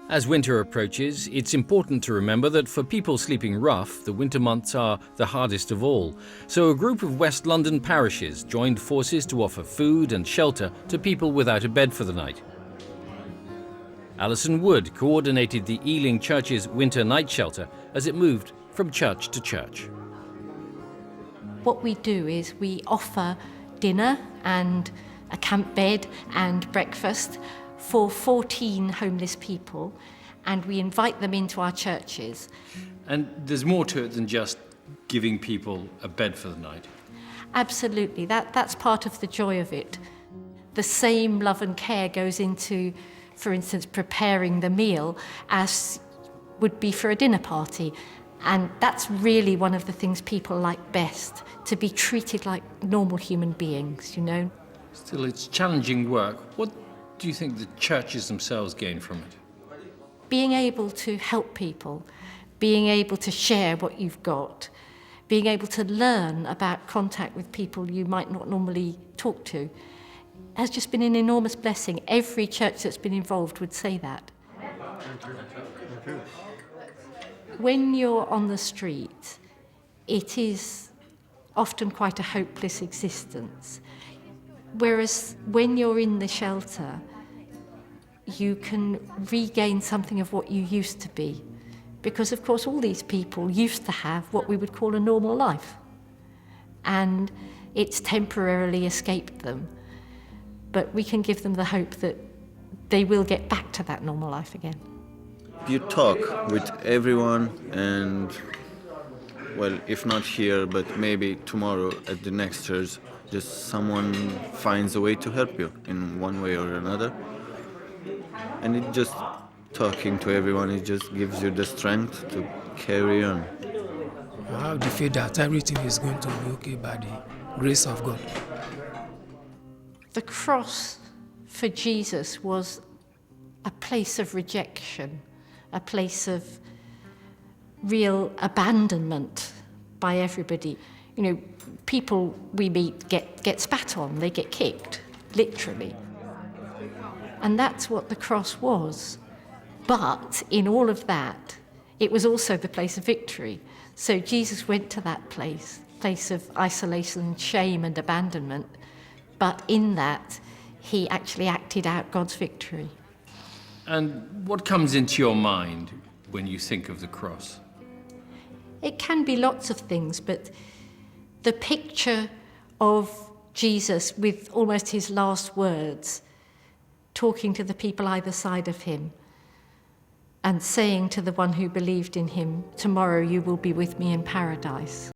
As winter approaches, it's important to remember that for people sleeping rough, the winter months are the hardest of all. So a group of West London parishes joined forces to offer food and shelter to people without a bed for the night. Alison Wood coordinated the Ealing Church's winter night shelter as it moved from church to church. What we do is we offer dinner and a camp bed and breakfast for 14 homeless people, and we invite them into our churches. And there's more to it than just giving people a bed for the night. Absolutely, that's part of the joy of it. The same love and care goes into, for instance, preparing the meal as would be for a dinner party. And that's really one of the things people like best, to be treated like normal human beings, you know. Still, it's challenging work. What do you think the churches themselves gain from it? Being able to help people, being able to share what you've got, being able to learn about contact with people you might not normally talk to, has just been an enormous blessing. Every church that's been involved would say that. When you're on the street, it is often quite a hopeless existence. Whereas when you're in the shelter, you can regain something of what you used to be. Because, of course, all these people used to have what we would call a normal life. And it's temporarily escaped them. But we can give them the hope that they will get back to that normal life again. You talk with everyone, and, well, if not here, but maybe tomorrow at the next church, just someone finds a way to help you in one way or another. And it just, talking to everyone, it just gives you the strength to carry on. I have the faith that everything is going to be okay by the grace of God. The cross for Jesus was a place of rejection, a place of real abandonment by everybody. You know, people we meet get spat on, they get kicked, literally. And that's what the cross was. But in all of that, it was also the place of victory. So Jesus went to that place of isolation, shame and abandonment. But in that, he actually acted out God's victory. And what comes into your mind when you think of the cross? It can be lots of things, but the picture of Jesus with almost his last words, talking to the people either side of him and saying to the one who believed in him, "Tomorrow you will be with me in paradise."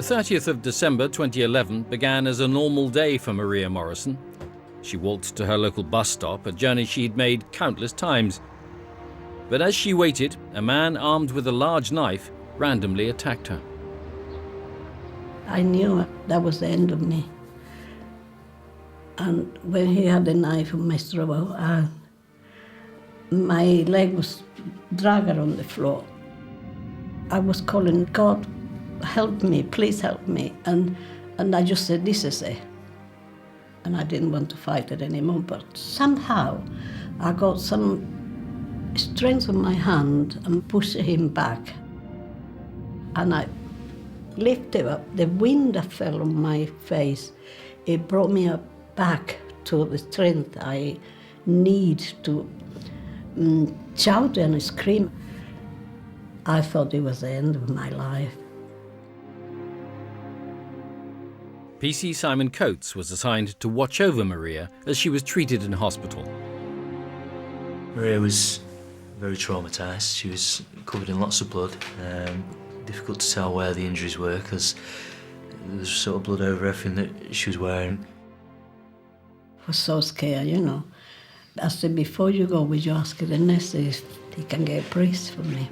The 30th of December 2011 began as a normal day for Maria Morrison. She walked to her local bus stop, a journey she'd made countless times. But as she waited, a man armed with a large knife randomly attacked her. I knew that was the end of me. And when he had the knife on my throat, my leg was dragged on the floor. I was calling, God, help me, please help me. And I just said, this is it. And I didn't want to fight it anymore, but somehow I got some strength on my hand and pushed him back. And I lifted up. The wind that fell on my face, it brought me up back to the strength I need to shout and scream. I thought it was the end of my life. PC Simon Coates was assigned to watch over Maria as she was treated in hospital. Maria was very traumatised. She was covered in lots of blood. Difficult to tell where the injuries were because there was sort of blood over everything that she was wearing. I was so scared, you know. I said, before you go, would you ask the nurse if he can get a priest for me?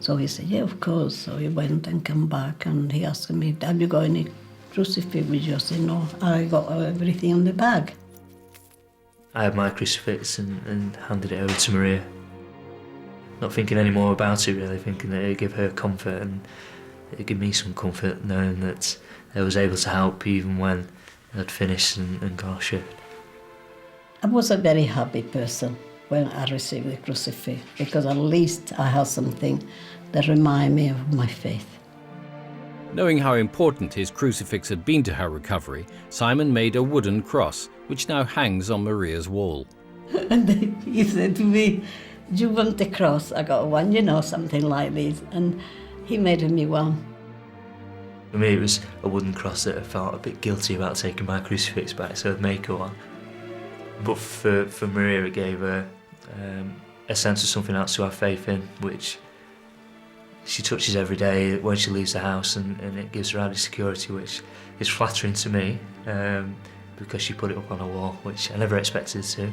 So he said, yeah, of course. So he went and came back and he asked me, have you got any crucifix with you? I said, no, I got everything in the bag. I had my crucifix and handed it over to Maria. Not thinking any more about it really, thinking that it'd give her comfort and it'd give me some comfort knowing that I was able to help even when I'd finished and gone off shift. I was a very happy person when I received the crucifix because at least I had something that reminded me of my faith. Knowing how important his crucifix had been to her recovery, Simon made a wooden cross, which now hangs on Maria's wall. And he said to me, do you want a cross? I got one, you know, something like this. And he made me one. For me it was a wooden cross that I felt a bit guilty about taking my crucifix back, so I'd make her one. But for Maria it gave her a sense of something else to have faith in, which she touches every day when she leaves the house, and it gives her added security, which is flattering to me because she put it up on a wall, which I never expected to.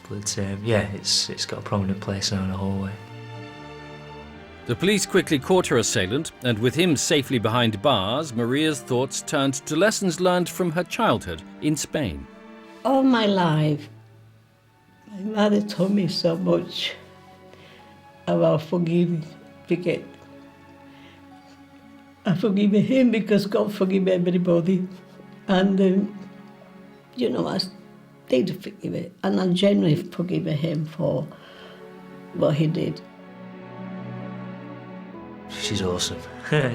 But yeah, it's got a prominent place now in the hallway. The police quickly caught her assailant, and with him safely behind bars, Maria's thoughts turned to lessons learned from her childhood in Spain. All my life, my mother told me so much about forgiving, forget. I forgive him because God forgive everybody. And, you know, I did forgive it. And I genuinely forgive him for what he did. She's awesome.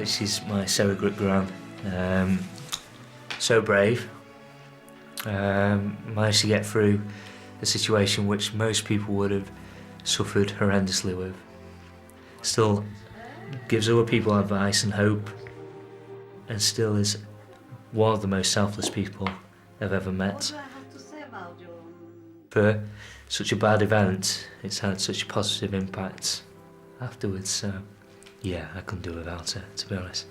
She's my surrogate gran. So brave. Managed to get through a situation which most people would have suffered horrendously with. Still gives other people advice and hope, and still is one of the most selfless people I've ever met. For such a bad event, it's had such a positive impact afterwards, so yeah, I couldn't do without her, to be honest.